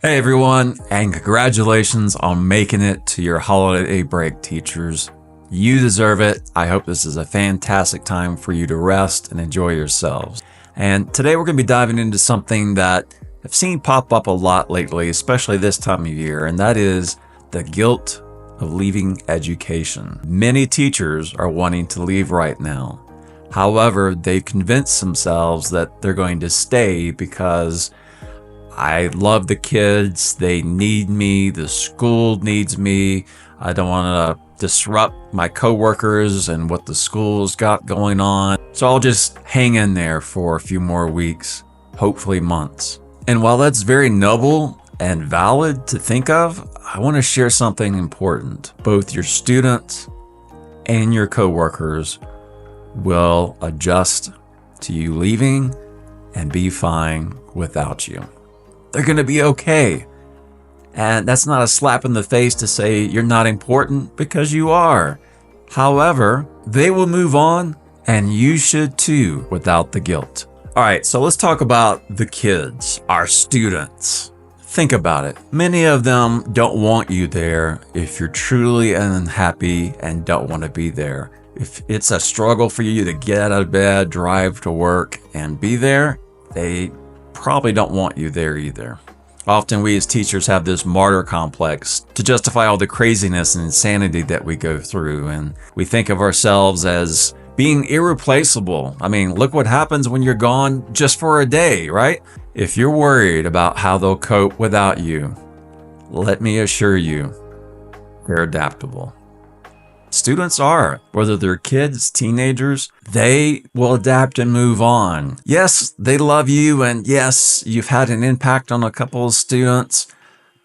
Hey everyone, and congratulations on making it to your holiday break, teachers. You deserve it. I hope this is a fantastic time for you to rest and enjoy yourselves. And today we're going to be diving into something that I've seen pop up a lot lately, especially this time of year, and that is the guilt of leaving education. Many teachers are wanting to leave right now. However, they've convinced themselves that they're going to stay because I love the kids, they need me, the school needs me, I don't want to disrupt my coworkers and what the school's got going on. So I'll just hang in there for a few more weeks, hopefully months. And while that's very noble and valid to think of, I want to share something important. Both your students and your coworkers will adjust to you leaving and be fine without you. They're going to be okay. And that's not a slap in the face to say you're not important, because you are. However, they will move on, and you should too, without the guilt. All right, so let's talk about the kids, our students. Think about it. Many of them don't want you there if you're truly unhappy and don't want to be there. If it's a struggle for you to get out of bed, drive to work, and be there, they probably don't want you there either. Often we as teachers have this martyr complex to justify all the craziness and insanity that we go through, and we think of ourselves as being irreplaceable. I mean, look what happens when you're gone just for a day, right? If you're worried about how they'll cope without you, let me assure you, they're adaptable. Students are, whether they're kids, teenagers, they will adapt and move on. Yes, they love you, and yes, you've had an impact on a couple of students,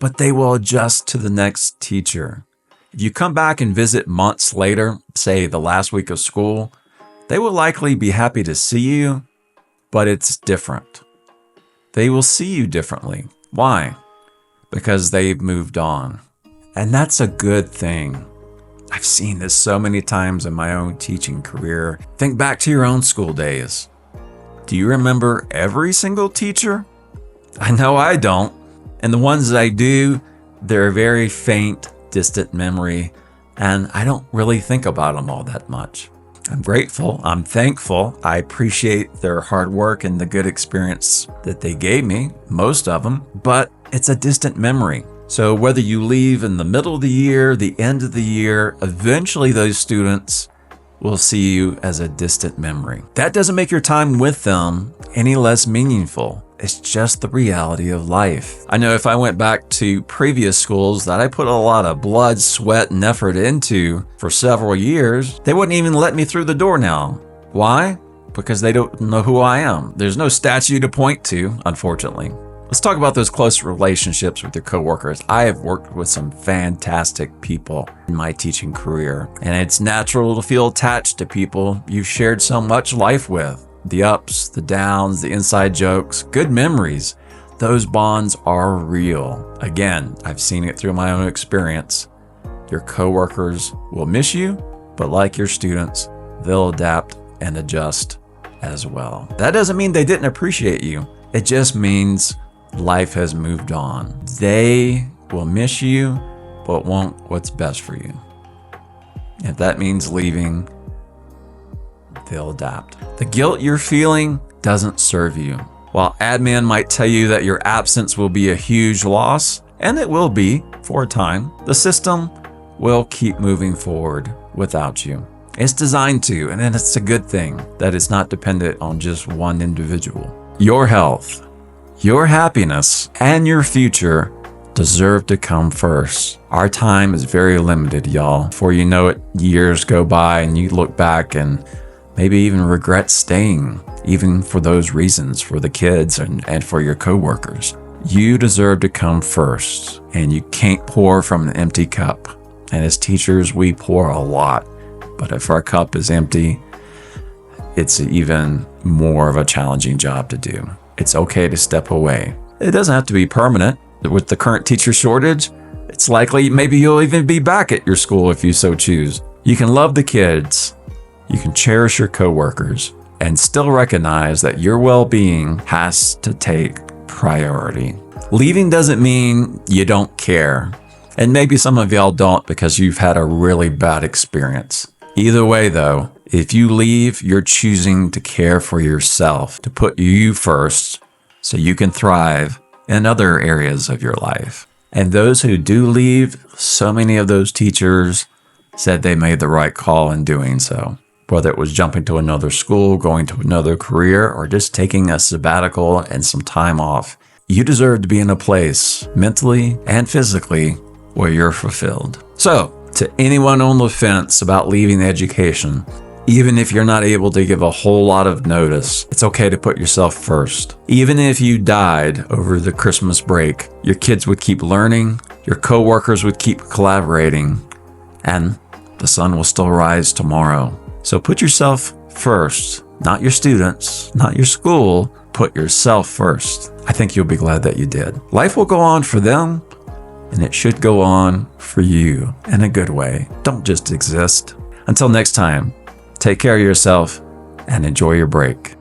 but they will adjust to the next teacher. If you come back and visit months later, say the last week of school, they will likely be happy to see you, but it's different. They will see you differently. Why? Because they've moved on. And that's a good thing. I've seen this so many times in my own teaching career. Think back to your own school days. Do you remember every single teacher? I know I don't. And the ones that I do, they're a very faint, distant memory, and I don't really think about them all that much. I'm grateful, I'm thankful, I appreciate their hard work and the good experience that they gave me, most of them, but it's a distant memory. So whether you leave in the middle of the year, the end of the year, eventually those students will see you as a distant memory. That doesn't make your time with them any less meaningful. It's just the reality of life. I know if I went back to previous schools that I put a lot of blood, sweat, and effort into for several years, they wouldn't even let me through the door now. Why? Because they don't know who I am. There's no statue to point to, unfortunately. Let's talk about those close relationships with your coworkers. I have worked with some fantastic people in my teaching career, and it's natural to feel attached to people you've shared so much life with. The ups, the downs, the inside jokes, good memories. Those bonds are real. Again, I've seen it through my own experience. Your coworkers will miss you, but like your students, they'll adapt and adjust as well. That doesn't mean they didn't appreciate you. It just means life has moved on. They will miss you, but want what's best for you. If that means leaving, they'll adapt. The guilt you're feeling doesn't serve you. While admin might tell you that your absence will be a huge loss, and it will be for a time, the system will keep moving forward without you. It's designed to, and it's a good thing that it's not dependent on just one individual. Your health, your happiness, and your future deserve to come first. Our time is very limited, y'all. Before you know it, years go by and you look back and maybe even regret staying, even for those reasons, for the kids and for your coworkers. You deserve to come first, and you can't pour from an empty cup. And as teachers, we pour a lot, but if our cup is empty, it's even more of a challenging job to do. It's okay to step away. It doesn't have to be permanent. With the current teacher shortage, it's likely maybe you'll even be back at your school if you so choose. You can love the kids, you can cherish your coworkers, and still recognize that your well-being has to take priority. Leaving doesn't mean you don't care. And maybe some of y'all don't because you've had a really bad experience. Either way though, if you leave, you're choosing to care for yourself, to put you first so you can thrive in other areas of your life. And those who do leave, so many of those teachers said they made the right call in doing so. Whether it was jumping to another school, going to another career, or just taking a sabbatical and some time off, you deserve to be in a place, mentally and physically, where you're fulfilled. So, to anyone on the fence about leaving education, even if you're not able to give a whole lot of notice, it's okay to put yourself first. Even if you died over the Christmas break, your kids would keep learning, your coworkers would keep collaborating, and the sun will still rise tomorrow. So put yourself first, not your students, not your school. Put yourself first. I think you'll be glad that you did. Life will go on for them, and it should go on for you in a good way. Don't just exist. Until next time, take care of yourself and enjoy your break.